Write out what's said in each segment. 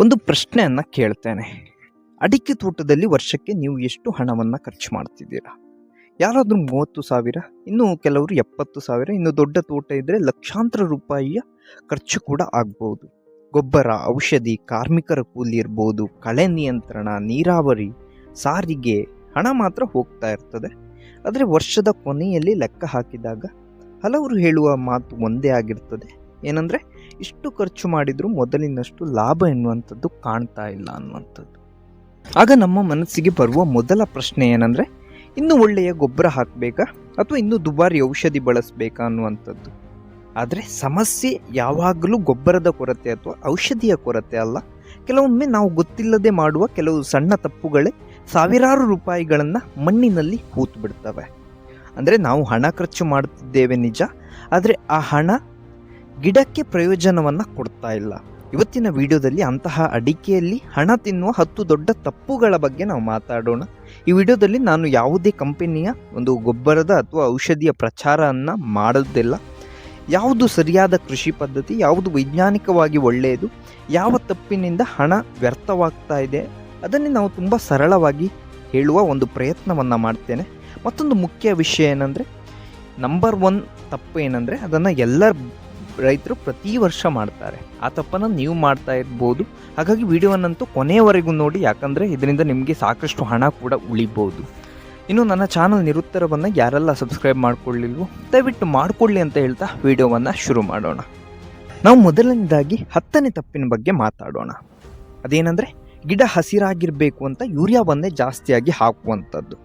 ಒಂದು ಪ್ರಶ್ನೆಯನ್ನು ಕೇಳ್ತೇನೆ. ಅಡಿಕೆ ತೋಟದಲ್ಲಿ ವರ್ಷಕ್ಕೆ ನೀವು ಎಷ್ಟು ಹಣವನ್ನು ಖರ್ಚು ಮಾಡ್ತಿದ್ದೀರಾ? ಯಾರಾದರೂ 30,000, ಇನ್ನು ಕೆಲವರು 70,000, ಇನ್ನು ದೊಡ್ಡ ತೋಟ ಇದ್ದರೆ ಲಕ್ಷಾಂತರ ರೂಪಾಯಿಯ ಖರ್ಚು ಕೂಡ ಆಗ್ಬೋದು. ಗೊಬ್ಬರ, ಔಷಧಿ, ಕಾರ್ಮಿಕರ ಕೂಲಿ ಇರ್ಬೋದು, ಕಳೆ ನಿಯಂತ್ರಣ, ನೀರಾವರಿ, ಸಾರಿಗೆ, ಹಣ ಮಾತ್ರ ಹೋಗ್ತಾ ಇರ್ತದೆ. ಆದರೆ ವರ್ಷದ ಕೊನೆಯಲ್ಲಿ ಲೆಕ್ಕ ಹಾಕಿದಾಗ ಹಲವರು ಹೇಳುವ ಮಾತು ಒಂದೇ ಆಗಿರ್ತದೆ. ಏನಂದರೆ, ಇಷ್ಟು ಖರ್ಚು ಮಾಡಿದರೂ ಮೊದಲಿನಷ್ಟು ಲಾಭ ಎನ್ನುವಂಥದ್ದು ಕಾಣ್ತಾ ಇಲ್ಲ ಅನ್ನುವಂಥದ್ದು. ಆಗ ನಮ್ಮ ಮನಸ್ಸಿಗೆ ಬರುವ ಮೊದಲ ಪ್ರಶ್ನೆ ಏನಂದರೆ, ಇನ್ನೂ ಒಳ್ಳೆಯ ಗೊಬ್ಬರ ಹಾಕಬೇಕಾ ಅಥವಾ ಇನ್ನೂ ದುಬಾರಿ ಔಷಧಿ ಬಳಸಬೇಕಾ ಅನ್ನುವಂಥದ್ದು. ಆದರೆ ಸಮಸ್ಯೆ ಯಾವಾಗಲೂ ಗೊಬ್ಬರದ ಕೊರತೆ ಅಥವಾ ಔಷಧಿಯ ಕೊರತೆ ಅಲ್ಲ. ಕೆಲವೊಮ್ಮೆ ನಾವು ಗೊತ್ತಿಲ್ಲದೆ ಮಾಡುವ ಕೆಲವು ಸಣ್ಣ ತಪ್ಪುಗಳೇ ಸಾವಿರಾರು ರೂಪಾಯಿಗಳನ್ನು ಮಣ್ಣಿನಲ್ಲಿ ಹೂತು ಬಿಡ್ತವೆ. ಅಂದರೆ ನಾವು ಹಣ ಖರ್ಚು ಮಾಡುತ್ತಿದ್ದೇವೆ ನಿಜ, ಆದರೆ ಆ ಹಣ ಗಿಡಕ್ಕೆ ಪ್ರಯೋಜನವನ್ನು ಕೊಡ್ತಾ ಇಲ್ಲ. ಇವತ್ತಿನ ವಿಡಿಯೋದಲ್ಲಿ ಅಂತಹ ಅಡಿಕೆಯಲ್ಲಿ ಹಣ ತಿನ್ನುವ 10 ದೊಡ್ಡ ತಪ್ಪುಗಳ ಬಗ್ಗೆ ನಾವು ಮಾತಾಡೋಣ. ಈ ವಿಡಿಯೋದಲ್ಲಿ ನಾನು ಯಾವುದೇ ಕಂಪನಿಯ ಒಂದು ಗೊಬ್ಬರದ ಅಥವಾ ಔಷಧಿಯ ಪ್ರಚಾರವನ್ನು ಮಾಡೋದಿಲ್ಲ. ಯಾವುದು ಸರಿಯಾದ ಕೃಷಿ ಪದ್ಧತಿ, ಯಾವುದು ವೈಜ್ಞಾನಿಕವಾಗಿ ಒಳ್ಳೆಯದು, ಯಾವ ತಪ್ಪಿನಿಂದ ಹಣ ವ್ಯರ್ಥವಾಗ್ತಾ ಇದೆ, ಅದನ್ನೇ ನಾವು ತುಂಬ ಸರಳವಾಗಿ ಹೇಳುವ ಒಂದು ಪ್ರಯತ್ನವನ್ನು ಮಾಡ್ತೇನೆ. ಮತ್ತೊಂದು ಮುಖ್ಯ ವಿಷಯ ಏನಂದರೆ, ನಂಬರ್ 1 ತಪ್ಪು ಏನಂದರೆ, ಅದನ್ನು ಎಲ್ಲ ರೈತರು ಪ್ರತಿ ವರ್ಷ ಮಾಡ್ತಾರೆ. ಆ ತಪ್ಪನ್ನು ನೀವು ಮಾಡ್ತಾ ಇರ್ಬೋದು. ಹಾಗಾಗಿ ವಿಡಿಯೋವನ್ನಂತೂ ಕೊನೆಯವರೆಗೂ ನೋಡಿ, ಯಾಕಂದರೆ ಇದರಿಂದ ನಿಮಗೆ ಸಾಕಷ್ಟು ಹಣ ಕೂಡ ಉಳಿಬೋದು. ಇನ್ನು ನನ್ನ ಚಾನಲ್ ನಿರುತ್ತರವನ್ನು ಯಾರೆಲ್ಲ ಸಬ್ಸ್ಕ್ರೈಬ್ ಮಾಡ್ಕೊಳ್ಳಿಲ್ವೋ ದಯವಿಟ್ಟು ಮಾಡಿಕೊಳ್ಳಿ ಅಂತ ಹೇಳ್ತಾ ವಿಡಿಯೋವನ್ನು ಶುರು ಮಾಡೋಣ. ನಾವು ಮೊದಲನೇದಾಗಿ 10ನೇ ತಪ್ಪಿನ ಬಗ್ಗೆ ಮಾತಾಡೋಣ. ಅದೇನೆಂದರೆ, ಗಿಡ ಹಸಿರಾಗಿರಬೇಕು ಅಂತ ಯೂರಿಯಾವನ್ನೇ ಜಾಸ್ತಿಯಾಗಿ ಹಾಕುವಂಥದ್ದು.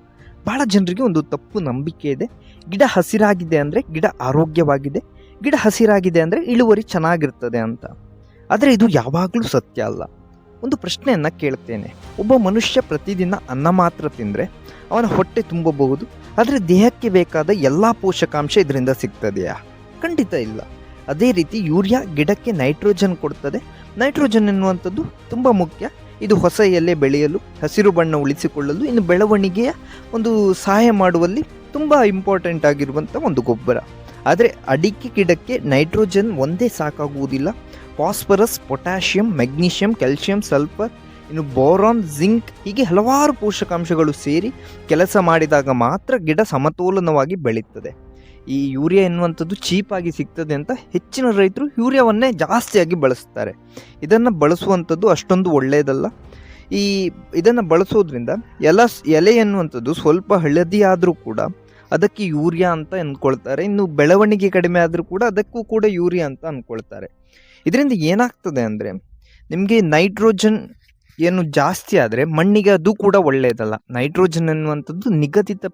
ಬಹಳ ಜನರಿಗೆ ಒಂದು ತಪ್ಪು ನಂಬಿಕೆ ಇದೆ. ಗಿಡ ಹಸಿರಾಗಿದೆ ಅಂದರೆ ಗಿಡ ಆರೋಗ್ಯವಾಗಿದೆ, ಗಿಡ ಹಸಿರಾಗಿದೆ ಅಂದರೆ ಇಳುವರಿ ಚೆನ್ನಾಗಿರ್ತದೆ ಅಂತ. ಆದರೆ ಇದು ಯಾವಾಗಲೂ ಸತ್ಯ ಅಲ್ಲ. ಒಂದು ಪ್ರಶ್ನೆಯನ್ನು ಕೇಳ್ತೇನೆ, ಒಬ್ಬ ಮನುಷ್ಯ ಪ್ರತಿದಿನ ಅನ್ನ ಮಾತ್ರ ತಿಂದರೆ ಅವನ ಹೊಟ್ಟೆ ತುಂಬಬಹುದು, ಆದರೆ ದೇಹಕ್ಕೆ ಬೇಕಾದ ಎಲ್ಲ ಪೋಷಕಾಂಶ ಇದರಿಂದ ಸಿಗ್ತದೆಯಾ? ಖಂಡಿತ ಇಲ್ಲ. ಅದೇ ರೀತಿ ಯೂರಿಯಾ ಗಿಡಕ್ಕೆ ನೈಟ್ರೋಜನ್ ಕೊಡ್ತದೆ. ನೈಟ್ರೋಜನ್ ಎನ್ನುವಂಥದ್ದು ತುಂಬ ಮುಖ್ಯ. ಇದು ಹೊಸ ಎಲೆ ಬೆಳೆಯಲು, ಹಸಿರು ಬಣ್ಣ ಉಳಿಸಿಕೊಳ್ಳಲು, ಇನ್ನು ಬೆಳವಣಿಗೆಯ ಒಂದು ಸಹಾಯ ಮಾಡುವಲ್ಲಿ ತುಂಬ ಇಂಪಾರ್ಟೆಂಟ್ ಆಗಿರುವಂಥ ಒಂದು ಗೊಬ್ಬರ. ಆದರೆ ಅಡಿಕೆ ಗಿಡಕ್ಕೆ ನೈಟ್ರೋಜನ್ ಒಂದೇ ಸಾಕಾಗುವುದಿಲ್ಲ. Phosphorus, potassium, magnesium, calcium, sulphur, ಇನ್ನು ಬೋರಾನ್, ಜಿಂಕ್, ಹೀಗೆ ಹಲವಾರು ಪೋಷಕಾಂಶಗಳು ಸೇರಿ ಕೆಲಸ ಮಾಡಿದಾಗ ಮಾತ್ರ ಗಿಡ ಸಮತೋಲನವಾಗಿ ಬೆಳೀತದೆ. ಈ ಯೂರಿಯಾ ಎನ್ನುವಂಥದ್ದು ಚೀಪಾಗಿ ಸಿಗ್ತದೆ ಅಂತ ಹೆಚ್ಚಿನ ರೈತರು ಯೂರಿಯಾವನ್ನೇ ಜಾಸ್ತಿಯಾಗಿ ಬಳಸ್ತಾರೆ. ಇದನ್ನು ಬಳಸುವಂಥದ್ದು ಅಷ್ಟೊಂದು ಒಳ್ಳೆಯದಲ್ಲ. ಇದನ್ನು ಬಳಸೋದ್ರಿಂದ ಎಲೆ ಎನ್ನುವಂಥದ್ದು ಸ್ವಲ್ಪ ಹಳದಿ ಆದರೂ ಕೂಡ ಅದಕ್ಕೆ ಯೂರಿಯಾ ಅಂತ ಅಂದ್ಕೊಳ್ತಾರೆ. ಇನ್ನು ಬೆಳವಣಿಗೆ ಕಡಿಮೆ ಆದರೂ ಕೂಡ ಅದಕ್ಕೂ ಕೂಡ ಯೂರಿಯಾ ಅಂತ ಅಂದ್ಕೊಳ್ತಾರೆ. ಇದರಿಂದ ಏನಾಗ್ತದೆ ಅಂದರೆ, ನಿಮಗೆ ನೈಟ್ರೋಜನ್ ಏನು ಜಾಸ್ತಿ ಆದರೆ ಮಣ್ಣಿಗೆ ಅದು ಕೂಡ ಒಳ್ಳೆಯದಲ್ಲ. ನೈಟ್ರೋಜನ್ ಎನ್ನುವಂಥದ್ದು ನಿಗದಿತ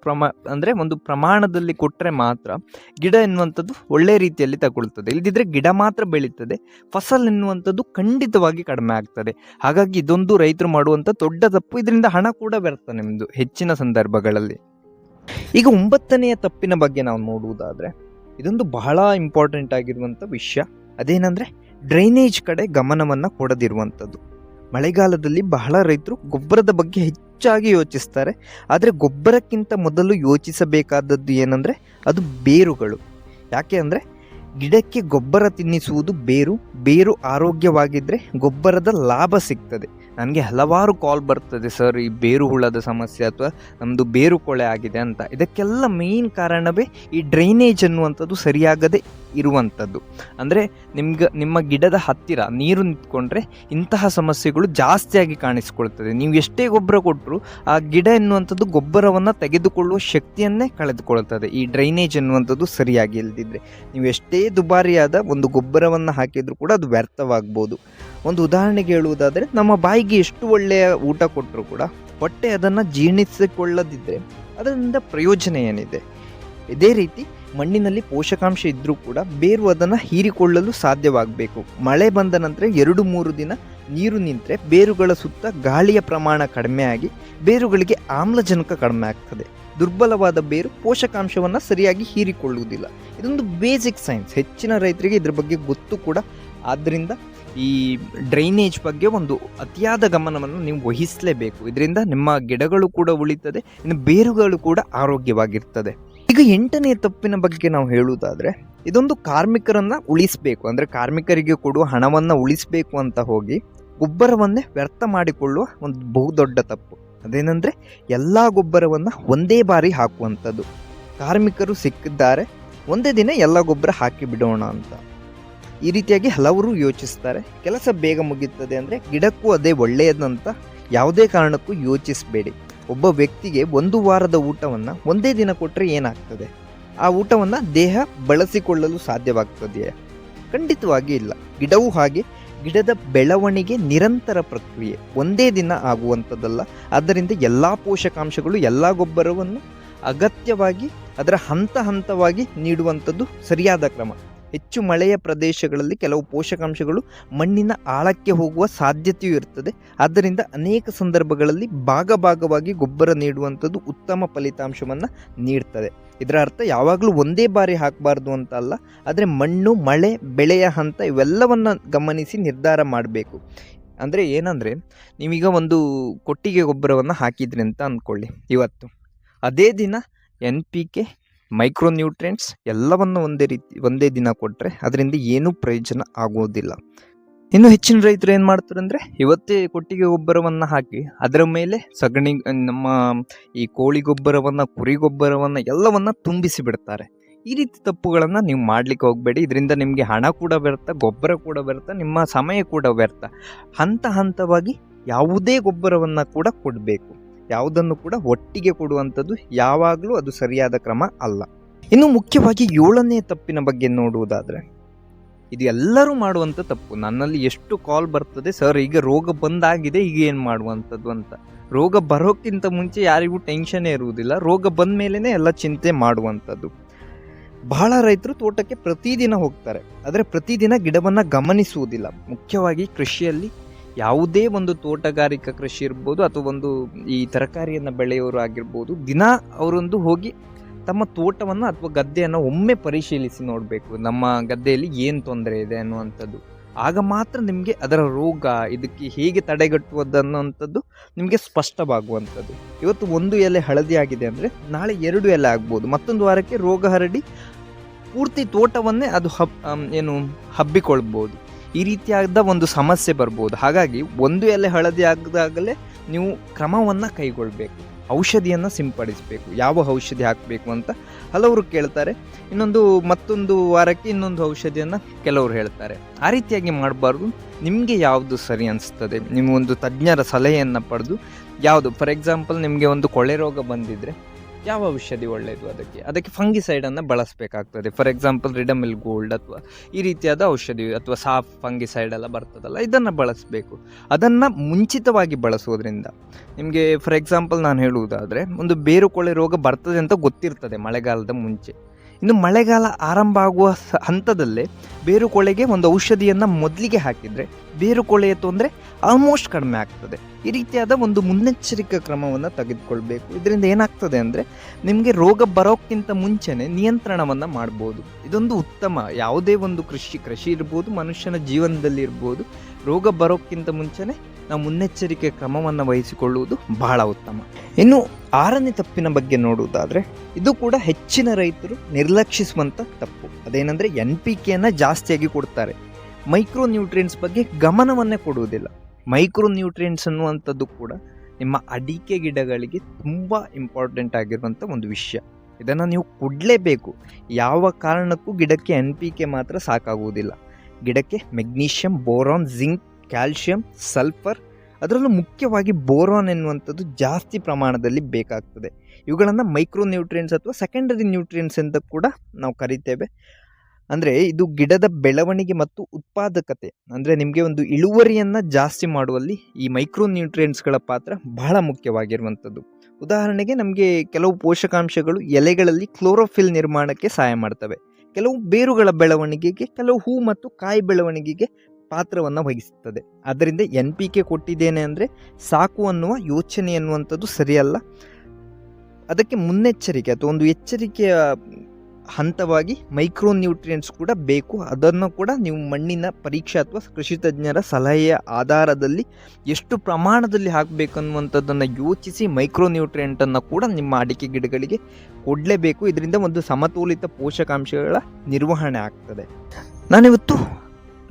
ಅಂದರೆ ಒಂದು ಪ್ರಮಾಣದಲ್ಲಿ ಕೊಟ್ಟರೆ ಮಾತ್ರ ಗಿಡ ಎನ್ನುವಂಥದ್ದು ಒಳ್ಳೆಯ ರೀತಿಯಲ್ಲಿ ತಗೊಳ್ತದೆ. ಇಲ್ಲದಿದ್ದರೆ ಗಿಡ ಮಾತ್ರ ಬೆಳೀತದೆ, ಫಸಲ್ ಎನ್ನುವಂಥದ್ದು ಖಂಡಿತವಾಗಿ ಕಡಿಮೆ ಆಗ್ತದೆ. ಹಾಗಾಗಿ ಇದೊಂದು ರೈತರು ಮಾಡುವಂಥ ದೊಡ್ಡ ತಪ್ಪು. ಇದರಿಂದ ಹಣ ಕೂಡ ವ್ಯರ್ಥ ನಿಮ್ಮದು ಹೆಚ್ಚಿನ ಸಂದರ್ಭಗಳಲ್ಲಿ. ಈಗ 9ನೆಯ ತಪ್ಪಿನ ಬಗ್ಗೆ ನಾವು ನೋಡುವುದಾದರೆ, ಇದೊಂದು ಬಹಳ ಇಂಪಾರ್ಟೆಂಟ್ ಆಗಿರುವಂಥ ವಿಷಯ. ಅದೇನೆಂದರೆ, ಡ್ರೈನೇಜ್ ಕಡೆ ಗಮನವನ್ನು ಕೊಡದಿರುವಂಥದ್ದು. ಮಳೆಗಾಲದಲ್ಲಿ ಬಹಳ ರೈತರು ಗೊಬ್ಬರದ ಬಗ್ಗೆ ಹೆಚ್ಚಾಗಿ ಯೋಚಿಸ್ತಾರೆ. ಆದರೆ ಗೊಬ್ಬರಕ್ಕಿಂತ ಮೊದಲು ಯೋಚಿಸಬೇಕಾದದ್ದು ಏನಂದರೆ, ಅದು ಬೇರುಗಳು. ಯಾಕೆ ಅಂದರೆ, ಗಿಡಕ್ಕೆ ಗೊಬ್ಬರ ತಿನ್ನಿಸುವುದು ಬೇರು ಆರೋಗ್ಯವಾಗಿದ್ದರೆ ಗೊಬ್ಬರದ ಲಾಭ ಸಿಗ್ತದೆ. ನನಗೆ ಹಲವಾರು ಕಾಲ್ ಬರ್ತದೆ, ಸರ್ ಈ ಬೇರು ಹುಳದ ಸಮಸ್ಯೆ ಅಥವಾ ನಮ್ಮದು ಬೇರು ಕೊಳೆ ಆಗಿದೆ ಅಂತ. ಇದಕ್ಕೆಲ್ಲ ಮೇಯ್ನ್ ಕಾರಣವೇ ಈ ಡ್ರೈನೇಜ್ ಅನ್ನುವಂಥದ್ದು ಸರಿಯಾಗದೆ ಇರುವಂಥದ್ದು. ಅಂದರೆ ನಿಮ್ಮ ಗಿಡದ ಹತ್ತಿರ ನೀರು ನಿಂತ್ಕೊಂಡ್ರೆ ಇಂತಹ ಸಮಸ್ಯೆಗಳು ಜಾಸ್ತಿಯಾಗಿ ಕಾಣಿಸ್ಕೊಳ್ತದೆ. ನೀವು ಎಷ್ಟೇ ಗೊಬ್ಬರ ಕೊಟ್ಟರು ಆ ಗಿಡ ಎನ್ನುವಂಥದ್ದು ಗೊಬ್ಬರವನ್ನು ತೆಗೆದುಕೊಳ್ಳುವ ಶಕ್ತಿಯನ್ನೇ ಕಳೆದುಕೊಳ್ತದೆ. ಈ ಡ್ರೈನೇಜ್ ಎನ್ನುವಂಥದ್ದು ಸರಿಯಾಗಿ ಇಲ್ಲದಿದ್ದರೆ ನೀವು ಎಷ್ಟೇ ದುಬಾರಿಯಾದ ಒಂದು ಗೊಬ್ಬರವನ್ನು ಹಾಕಿದರೂ ಕೂಡ ಅದು ವ್ಯರ್ಥವಾಗ್ಬೋದು. ಒಂದು ಉದಾಹರಣೆಗೆ ಹೇಳುವುದಾದರೆ, ನಮ್ಮ ಬಾಯಿಗೆ ಎಷ್ಟು ಒಳ್ಳೆಯ ಊಟ ಕೊಟ್ಟರೂ ಕೂಡ ಹೊಟ್ಟೆ ಅದನ್ನು ಜೀರ್ಣಿಸಿಕೊಳ್ಳದಿದ್ದರೆ ಅದರಿಂದ ಪ್ರಯೋಜನ ಏನಿದೆ? ಇದೇ ರೀತಿ ಮಣ್ಣಿನಲ್ಲಿ ಪೋಷಕಾಂಶ ಇದ್ದರೂ ಕೂಡ ಬೇರು ಅದನ್ನು ಹೀರಿಕೊಳ್ಳಲು ಸಾಧ್ಯವಾಗಬೇಕು. ಮಳೆ ಬಂದ ನಂತರ 2-3 ದಿನ ನೀರು ನಿಂತರೆ ಬೇರುಗಳ ಸುತ್ತ ಗಾಳಿಯ ಪ್ರಮಾಣ ಕಡಿಮೆಯಾಗಿ ಬೇರುಗಳಿಗೆ ಆಮ್ಲಜನಕ ಕಡಿಮೆ ಆಗ್ತದೆ. ದುರ್ಬಲವಾದ ಬೇರು ಪೋಷಕಾಂಶವನ್ನು ಸರಿಯಾಗಿ ಹೀರಿಕೊಳ್ಳುವುದಿಲ್ಲ. ಇದೊಂದು ಬೇಸಿಕ್ ಸೈನ್ಸ್. ಹೆಚ್ಚಿನ ರೈತರಿಗೆ ಇದ್ರ ಬಗ್ಗೆ ಗೊತ್ತು ಕೂಡ. ಆದ್ದರಿಂದ ಈ ಡ್ರೈನೇಜ್ ಬಗ್ಗೆ ಒಂದು ಅತಿಯಾದ ಗಮನವನ್ನು ನೀವು ವಹಿಸಲೇಬೇಕು. ಇದರಿಂದ ನಿಮ್ಮ ಗಿಡಗಳು ಕೂಡ ಉಳಿತದೆ, ಇನ್ನು ಬೇರುಗಳು ಕೂಡ ಆರೋಗ್ಯವಾಗಿರ್ತದೆ. ಈಗ 8ನೇ ತಪ್ಪಿನ ಬಗ್ಗೆ ನಾವು ಹೇಳುವುದಾದರೆ, ಇದೊಂದು ಕಾರ್ಮಿಕರನ್ನು ಉಳಿಸಬೇಕು, ಅಂದರೆ ಕಾರ್ಮಿಕರಿಗೆ ಕೊಡುವ ಹಣವನ್ನು ಉಳಿಸಬೇಕು ಅಂತ ಹೋಗಿ ಗೊಬ್ಬರವನ್ನೇ ವ್ಯರ್ಥ ಮಾಡಿಕೊಳ್ಳುವ ಒಂದು ಬಹುದೊಡ್ಡ ತಪ್ಪು. ಅದೇನೆಂದರೆ ಎಲ್ಲ ಗೊಬ್ಬರವನ್ನು ಒಂದೇ ಬಾರಿ ಹಾಕುವಂಥದ್ದು. ಕಾರ್ಮಿಕರು ಸಿಕ್ಕಿದ್ದಾರೆ, ಒಂದೇ ದಿನ ಎಲ್ಲ ಗೊಬ್ಬರ ಹಾಕಿ ಬಿಡೋಣ ಅಂತ. ಈ ರೀತಿಯಾಗಿ ಹಲವರು ಯೋಚಿಸ್ತಾರೆ. ಕೆಲಸ ಬೇಗ ಮುಗಿಯುತ್ತದೆ ಅಂದರೆ ಗಿಡಕ್ಕೂ ಅದೇ ಒಳ್ಳೆಯದಂತ ಯಾವುದೇ ಕಾರಣಕ್ಕೂ ಯೋಚಿಸಬೇಡಿ. ಒಬ್ಬ ವ್ಯಕ್ತಿಗೆ 1 ವಾರದ ಊಟವನ್ನು ಒಂದೇ ದಿನ ಕೊಟ್ಟರೆ ಏನಾಗ್ತದೆ? ಆ ಊಟವನ್ನು ದೇಹ ಬಳಸಿಕೊಳ್ಳಲು ಸಾಧ್ಯವಾಗ್ತದೆಯೇ? ಖಂಡಿತವಾಗಿ ಇಲ್ಲ. ಗಿಡವೂ ಹಾಗೆ. ಗಿಡದ ಬೆಳವಣಿಗೆ ನಿರಂತರ ಪ್ರಕ್ರಿಯೆ, ಒಂದೇ ದಿನ ಆಗುವಂಥದ್ದಲ್ಲ. ಆದ್ದರಿಂದ ಎಲ್ಲ ಪೋಷಕಾಂಶಗಳು, ಎಲ್ಲ ಗೊಬ್ಬರವನ್ನು ಅಗತ್ಯವಾಗಿ ಅದರ ಹಂತವಾಗಿ ನೀಡುವಂಥದ್ದು ಸರಿಯಾದ ಕ್ರಮ. ಹೆಚ್ಚು ಮಳೆಯ ಪ್ರದೇಶಗಳಲ್ಲಿ ಕೆಲವು ಪೋಷಕಾಂಶಗಳು ಮಣ್ಣಿನ ಆಳಕ್ಕೆ ಹೋಗುವ ಸಾಧ್ಯತೆಯೂ ಇರ್ತದೆ. ಆದ್ದರಿಂದ ಅನೇಕ ಸಂದರ್ಭಗಳಲ್ಲಿ ಭಾಗವಾಗಿ ಗೊಬ್ಬರ ನೀಡುವಂಥದ್ದು ಉತ್ತಮ ಫಲಿತಾಂಶವನ್ನು ನೀಡ್ತದೆ. ಇದರ ಅರ್ಥ ಯಾವಾಗಲೂ ಒಂದೇ ಬಾರಿ ಹಾಕಬಾರ್ದು ಅಂತ ಅಲ್ಲ, ಆದರೆ ಮಣ್ಣು, ಮಳೆ, ಬೆಳೆಯ ಹಂತ ಇವೆಲ್ಲವನ್ನು ಗಮನಿಸಿ ನಿರ್ಧಾರ ಮಾಡಬೇಕು. ಅಂದರೆ ಏನಂದರೆ, ನೀವೀಗ ಒಂದು ಕೊಟ್ಟಿಗೆ ಗೊಬ್ಬರವನ್ನು ಹಾಕಿದ್ರಿ ಅಂತ ಅಂದ್ಕೊಳ್ಳಿ ಇವತ್ತು. ಅದೇ ದಿನ NPK, ಮೈಕ್ರೋ ನ್ಯೂಟ್ರಿಯೆಂಟ್ಸ್ ಎಲ್ಲವನ್ನು ಒಂದೇ ದಿನ ಕೊಟ್ಟರೆ ಅದರಿಂದ ಏನೂ ಪ್ರಯೋಜನ ಆಗೋದಿಲ್ಲ. ಇನ್ನು ಹೆಚ್ಚಿನ ರೈತರು ಏನು ಮಾಡ್ತಾರೆ ಅಂದರೆ, ಇವತ್ತೇ ಕೊಟ್ಟಿಗೆ ಗೊಬ್ಬರವನ್ನು ಹಾಕಿ ಅದರ ಮೇಲೆ ಸಗಣಿ, ನಮ್ಮ ಈ ಕೋಳಿ ಗೊಬ್ಬರವನ್ನು, ಕುರಿ ಗೊಬ್ಬರವನ್ನು ಎಲ್ಲವನ್ನು ತುಂಬಿಸಿ ಬಿಡ್ತಾರೆ. ಈ ರೀತಿ ತಪ್ಪುಗಳನ್ನು ನೀವು ಮಾಡಲಿಕ್ಕೆ ಹೋಗಬೇಡಿ. ಇದರಿಂದ ನಿಮಗೆ ಹಣ ಕೂಡ ವ್ಯರ್ಥ, ಗೊಬ್ಬರ ಕೂಡ ವ್ಯರ್ಥ, ನಿಮ್ಮ ಸಮಯ ಕೂಡ ವ್ಯರ್ಥ. ಹಂತವಾಗಿ ಯಾವುದೇ ಗೊಬ್ಬರವನ್ನು ಕೂಡ ಕೊಡಬೇಕು. ಯಾವುದನ್ನು ಕೂಡ ಒಟ್ಟಿಗೆ ಕೊಡುವಂಥದ್ದು ಯಾವಾಗಲೂ ಅದು ಸರಿಯಾದ ಕ್ರಮ ಅಲ್ಲ. ಇನ್ನು ಮುಖ್ಯವಾಗಿ 7ನೇ ತಪ್ಪಿನ ಬಗ್ಗೆ ನೋಡುವುದಾದರೆ, ಇದು ಎಲ್ಲರೂ ಮಾಡುವಂಥ ತಪ್ಪು. ನನ್ನಲ್ಲಿ ಎಷ್ಟು ಕಾಲ್ ಬರ್ತದೆ, ಸರ್ ಈಗ ರೋಗ ಬಂದಾಗಿದೆ, ಈಗ ಏನು ಮಾಡುವಂಥದ್ದು ಅಂತ. ರೋಗ ಬರೋಕ್ಕಿಂತ ಮುಂಚೆ ಯಾರಿಗೂ ಟೆನ್ಷನ್ನೇ ಇರುವುದಿಲ್ಲ. ರೋಗ ಬಂದ ಮೇಲೇ ಎಲ್ಲ ಚಿಂತೆ ಮಾಡುವಂಥದ್ದು. ಬಹಳ ರೈತರು ತೋಟಕ್ಕೆ ಪ್ರತಿದಿನ ಹೋಗ್ತಾರೆ, ಆದರೆ ಪ್ರತಿದಿನ ಗಿಡವನ್ನು ಗಮನಿಸುವುದಿಲ್ಲ. ಮುಖ್ಯವಾಗಿ ಕೃಷಿಯಲ್ಲಿ ಯಾವುದೇ ಒಂದು ತೋಟಗಾರಿಕಾ ಕೃಷಿ ಇರ್ಬೋದು ಅಥವಾ ಒಂದು ಈ ತರಕಾರಿಯನ್ನು ಬೆಳೆಯೋರು ಆಗಿರ್ಬೋದು, ದಿನ ಅವರೊಂದು ಹೋಗಿ ತಮ್ಮ ತೋಟವನ್ನು ಅಥವಾ ಗದ್ದೆಯನ್ನು ಒಮ್ಮೆ ಪರಿಶೀಲಿಸಿ ನೋಡಬೇಕು. ನಮ್ಮ ಗದ್ದೆಯಲ್ಲಿ ಏನು ತೊಂದರೆ ಇದೆ ಅನ್ನುವಂಥದ್ದು. ಆಗ ಮಾತ್ರ ನಿಮಗೆ ಅದರ ರೋಗ, ಇದಕ್ಕೆ ಹೇಗೆ ತಡೆಗಟ್ಟುವುದನ್ನುವಂಥದ್ದು ನಿಮಗೆ ಸ್ಪಷ್ಟವಾಗುವಂಥದ್ದು. ಇವತ್ತು 1 ಎಲೆ ಹಳದಿ ಆಗಿದೆ ಅಂದರೆ ನಾಳೆ 2 ಎಲೆ ಆಗ್ಬೋದು. ಮತ್ತೊಂದು ವಾರಕ್ಕೆ ರೋಗ ಹರಡಿ ಪೂರ್ತಿ ತೋಟವನ್ನೇ ಅದು ಹಬ್ಬಿಕೊಳ್ಬೋದು. ಈ ರೀತಿಯಾದ ಒಂದು ಸಮಸ್ಯೆ ಬರ್ಬೋದು. ಹಾಗಾಗಿ 1 ಎಲೆ ಹಳದಿ ಆಗದಾಗಲೇ ನೀವು ಕ್ರಮವನ್ನು ಕೈಗೊಳ್ಳಬೇಕು. ಔಷಧಿಯನ್ನು ಸಿಂಪಡಿಸಬೇಕು. ಯಾವ ಔಷಧಿ ಹಾಕಬೇಕು ಅಂತ ಹಲವರು ಕೇಳ್ತಾರೆ. ಮತ್ತೊಂದು ವಾರಕ್ಕೆ ಇನ್ನೊಂದು ಔಷಧಿಯನ್ನು ಕೆಲವರು ಹೇಳ್ತಾರೆ. ಆ ರೀತಿಯಾಗಿ ಮಾಡಬಾರ್ದು. ನಿಮಗೆ ಯಾವುದು ಸರಿ ಅನಿಸ್ತದೆ, ನೀವು ಒಂದು ತಜ್ಞರ ಸಲಹೆಯನ್ನು ಪಡೆದು ಯಾವುದು, ಫಾರ್ ಎಕ್ಸಾಂಪಲ್ ನಿಮಗೆ ಒಂದು ಕೊಳೆ ರೋಗ ಬಂದಿದ್ದರೆ ಯಾವ ಔಷಧಿ ಒಳ್ಳೆಯದು, ಅದಕ್ಕೆ ಫಂಗಿಸೈಡನ್ನು ಬಳಸಬೇಕಾಗ್ತದೆ. ಫಾರ್ ಎಕ್ಸಾಂಪಲ್ ರಿಡಮಿಲ್ ಗೋಲ್ಡ್ ಅಥವಾ ಈ ರೀತಿಯಾದ ಔಷಧಿ ಅಥವಾ ಸಾಫ್ ಫಂಗಿಸೈಡ್ ಎಲ್ಲ ಬರ್ತದಲ್ಲ, ಇದನ್ನು ಬಳಸಬೇಕು. ಅದನ್ನು ಮುಂಚಿತವಾಗಿ ಬಳಸೋದ್ರಿಂದ ನಿಮಗೆ, ಫಾರ್ ಎಕ್ಸಾಂಪಲ್ ನಾನು ಹೇಳುವುದಾದರೆ, ಒಂದು ಬೇರುಕೊಳೆ ರೋಗ ಬರ್ತದೆ ಅಂತ ಗೊತ್ತಿರ್ತದೆ ಮಳೆಗಾಲದ ಮುಂಚೆ. ಇನ್ನು ಮಳೆಗಾಲ ಆರಂಭ ಆಗುವ ಹಂತದಲ್ಲೇ ಬೇರುಕೊಳೆಗೆ ಒಂದು ಔಷಧಿಯನ್ನು ಮೊದಲಿಗೆ ಹಾಕಿದರೆ ಬೇರುಕೊಳೆಯ ತೊಂದರೆ ಆಲ್ಮೋಸ್ಟ್ ಕಡಿಮೆ ಆಗ್ತದೆ. ಈ ರೀತಿಯಾದ ಒಂದು ಮುನ್ನೆಚ್ಚರಿಕಾ ಕ್ರಮವನ್ನು ತೆಗೆದುಕೊಳ್ಬೇಕು. ಇದರಿಂದ ಏನಾಗ್ತದೆ ಅಂದರೆ, ನಿಮಗೆ ರೋಗ ಬರೋಕ್ಕಿಂತ ಮುಂಚೆನೇ ನಿಯಂತ್ರಣವನ್ನು ಮಾಡ್ಬೋದು. ಇದೊಂದು ಉತ್ತಮ. ಯಾವುದೇ ಒಂದು ಕೃಷಿ ಇರ್ಬೋದು, ಮನುಷ್ಯನ ಜೀವನದಲ್ಲಿ ಇರ್ಬೋದು, ರೋಗ ಬರೋಕ್ಕಿಂತ ಮುಂಚೆನೇ ನಾವು ಮುನ್ನೆಚ್ಚರಿಕೆ ಕ್ರಮವನ್ನು ವಹಿಸಿಕೊಳ್ಳುವುದು ಬಹಳ ಉತ್ತಮ. ಇನ್ನು 6ನೇ ತಪ್ಪಿನ ಬಗ್ಗೆ ನೋಡುವುದಾದರೆ, ಇದು ಕೂಡ ಹೆಚ್ಚಿನ ರೈತರು ನಿರ್ಲಕ್ಷಿಸುವಂಥ ತಪ್ಪು. ಅದೇನೆಂದರೆ, NPKಯನ್ನು ಜಾಸ್ತಿಯಾಗಿ ಕೊಡ್ತಾರೆ, ಮೈಕ್ರೋ ನ್ಯೂಟ್ರಿಯೆಂಟ್ಸ್ ಬಗ್ಗೆ ಗಮನವನ್ನೇ ಕೊಡುವುದಿಲ್ಲ. ಮೈಕ್ರೋ ನ್ಯೂಟ್ರಿಯೆಂಟ್ಸ್ ಅನ್ನುವಂಥದ್ದು ಕೂಡ ನಿಮ್ಮ ಅಡಿಕೆ ಗಿಡಗಳಿಗೆ ತುಂಬ ಇಂಪಾರ್ಟೆಂಟ್ ಆಗಿರುವಂಥ ಒಂದು ವಿಷಯ. ಇದನ್ನು ನೀವು ಕೊಡಲೇಬೇಕು. ಯಾವ ಕಾರಣಕ್ಕೂ ಗಿಡಕ್ಕೆ NPK ಮಾತ್ರ ಸಾಕಾಗುವುದಿಲ್ಲ. ಗಿಡಕ್ಕೆ magnesium, boron, zinc, calcium, sulphur, ಅದರಲ್ಲೂ ಮುಖ್ಯವಾಗಿ ಬೋರಾನ್ ಎನ್ನುವಂಥದ್ದು ಜಾಸ್ತಿ ಪ್ರಮಾಣದಲ್ಲಿ ಬೇಕಾಗ್ತದೆ. ಇವುಗಳನ್ನು ಮೈಕ್ರೋ ನ್ಯೂಟ್ರಿಯೆಂಟ್ಸ್ ಅಥವಾ ಸೆಕೆಂಡರಿ ನ್ಯೂಟ್ರಿಯೆಂಟ್ಸ್ ಅಂತ ಕೂಡ ನಾವು ಕರಿತೇವೆ. ಅಂದರೆ ಇದು ಗಿಡದ ಬೆಳವಣಿಗೆ ಮತ್ತು ಉತ್ಪಾದಕತೆ, ಅಂದರೆ ನಿಮಗೆ ಒಂದು ಇಳುವರಿಯನ್ನು ಜಾಸ್ತಿ ಮಾಡುವಲ್ಲಿ ಈ ಮೈಕ್ರೋ ನ್ಯೂಟ್ರಿಯೆಂಟ್ಸ್ಗಳ ಪಾತ್ರ ಬಹಳ ಮುಖ್ಯವಾಗಿರುವಂಥದ್ದು. ಉದಾಹರಣೆಗೆ, ನಮಗೆ ಕೆಲವು ಪೋಷಕಾಂಶಗಳು ಎಲೆಗಳಲ್ಲಿ ಕ್ಲೋರೋಫಿಲ್ ನಿರ್ಮಾಣಕ್ಕೆ ಸಹಾಯ ಮಾಡ್ತವೆ, ಕೆಲವು ಬೇರುಗಳ ಬೆಳವಣಿಗೆಗೆ, ಕೆಲವು ಹೂ ಮತ್ತು ಕಾಯಿ ಬೆಳವಣಿಗೆಗೆ ಪಾತ್ರವನ್ನು ವಹಿಸುತ್ತದೆ. ಆದ್ದರಿಂದ NPK ಕೊಟ್ಟಿದ್ದೇನೆ ಅಂದರೆ ಸಾಕು ಅನ್ನುವ ಯೋಚನೆ ಎನ್ನುವಂಥದ್ದು ಸರಿಯಲ್ಲ. ಅದಕ್ಕೆ ಮುನ್ನೆಚ್ಚರಿಕೆ ಅಥವಾ ಒಂದು ಎಚ್ಚರಿಕೆಯ ಹಂತವಾಗಿ ಮೈಕ್ರೋ ನ್ಯೂಟ್ರಿಯೆಂಟ್ಸ್ ಕೂಡ ಬೇಕು. ಅದನ್ನು ಕೂಡ ನೀವು ಮಣ್ಣಿನ ಪರೀಕ್ಷೆ ಅಥವಾ ಕೃಷಿ ತಜ್ಞರ ಸಲಹೆಯ ಆಧಾರದಲ್ಲಿ ಎಷ್ಟು ಪ್ರಮಾಣದಲ್ಲಿ ಹಾಕಬೇಕನ್ನುವಂಥದ್ದನ್ನು ಯೋಚಿಸಿ ಮೈಕ್ರೋ ನ್ಯೂಟ್ರಿಯೆಂಟನ್ನು ಕೂಡ ನಿಮ್ಮ ಅಡಿಕೆ ಗಿಡಗಳಿಗೆ ಕೊಡಲೇಬೇಕು. ಇದರಿಂದ ಒಂದು ಸಮತೋಲಿತ ಪೋಷಕಾಂಶಗಳ ನಿರ್ವಹಣೆ ಆಗ್ತದೆ. ನಾನಿವತ್ತು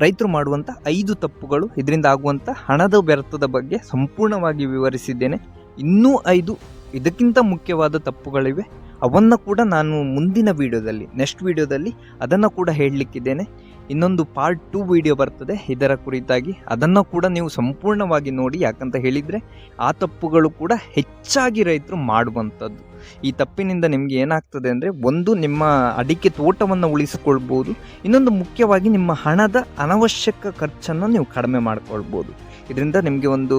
ರೈತರು ಮಾಡುವಂಥ 5 ತಪ್ಪುಗಳು, ಇದರಿಂದ ಆಗುವಂಥ ಹಣದ ವ್ಯರ್ಥದ ಬಗ್ಗೆ ಸಂಪೂರ್ಣವಾಗಿ ವಿವರಿಸಿದ್ದೇನೆ. ಇನ್ನೂ 5 ಇದಕ್ಕಿಂತ ಮುಖ್ಯವಾದ ತಪ್ಪುಗಳಿವೆ. ಅವನ್ನು ಕೂಡ ನಾನು ಮುಂದಿನ ವೀಡಿಯೋದಲ್ಲಿ, ನೆಕ್ಸ್ಟ್ ವೀಡಿಯೋದಲ್ಲಿ ಅದನ್ನು ಕೂಡ ಹೇಳಲಿಕ್ಕಿದ್ದೇನೆ. ಇನ್ನೊಂದು ಪಾರ್ಟ್ 2 ವಿಡಿಯೋ ಬರ್ತದೆ ಇದರ ಕುರಿತಾಗಿ, ಅದನ್ನು ಕೂಡ ನೀವು ಸಂಪೂರ್ಣವಾಗಿ ನೋಡಿ. ಯಾಕಂತ ಹೇಳಿದರೆ ಆ ತಪ್ಪುಗಳು ಕೂಡ ಹೆಚ್ಚಾಗಿ ರೈತರು ಮಾಡುವಂಥದ್ದು. ಈ ತಪ್ಪಿನಿಂದ ನಿಮಗೆ ಏನಾಗ್ತದೆ ಅಂದರೆ, ಒಂದು ನಿಮ್ಮ ಅಡಿಕೆ ತೋಟವನ್ನು ಉಳಿಸಿಕೊಳ್ಬೋದು, ಇನ್ನೊಂದು ಮುಖ್ಯವಾಗಿ ನಿಮ್ಮ ಹಣದ ಅನವಶ್ಯಕ ಖರ್ಚನ್ನು ನೀವು ಕಡಿಮೆ ಮಾಡ್ಕೊಳ್ಬೋದು. ಇದರಿಂದ ನಿಮಗೆ ಒಂದು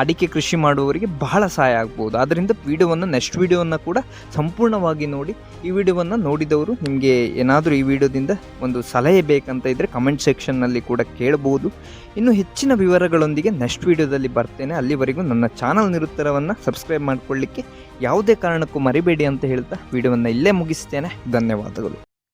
ಅಡಿಕೆ ಕೃಷಿ ಮಾಡುವವರಿಗೆ ಬಹಳ ಸಹಾಯ ಆಗ್ಬೋದು. ಆದ್ದರಿಂದ ವಿಡಿಯೋವನ್ನು, ನೆಕ್ಸ್ಟ್ ವಿಡಿಯೋವನ್ನು ಕೂಡ ಸಂಪೂರ್ಣವಾಗಿ ನೋಡಿ. ಈ ವಿಡಿಯೋವನ್ನು ನೋಡಿದವರು ನಿಮಗೆ ಏನಾದರೂ ಈ ವಿಡಿಯೋದಿಂದ ಒಂದು ಸಲಹೆ ಬೇಕಂತ ಇದ್ದರೆ ಕಮೆಂಟ್ ಸೆಕ್ಷನ್ನಲ್ಲಿ ಕೂಡ ಕೇಳ್ಬೋದು. ಇನ್ನು ಹೆಚ್ಚಿನ ವಿವರಗಳೊಂದಿಗೆ ನೆಕ್ಸ್ಟ್ ವಿಡಿಯೋದಲ್ಲಿ ಬರ್ತೇನೆ. ಅಲ್ಲಿವರೆಗೂ ನನ್ನ ಚಾನಲ್ ನಿರುತ್ತರವನ್ನು ಸಬ್ಸ್ಕ್ರೈಬ್ ಮಾಡಿಕೊಳ್ಳಿಕ್ಕೆ ಯಾವುದೇ ಕಾರಣಕ್ಕೂ ಮರಿಬೇಡಿ ಅಂತ ಹೇಳ್ತಾ ವಿಡಿಯೋವನ್ನು ಇಲ್ಲೇ ಮುಗಿಸ್ತೇನೆ. ಧನ್ಯವಾದಗಳು.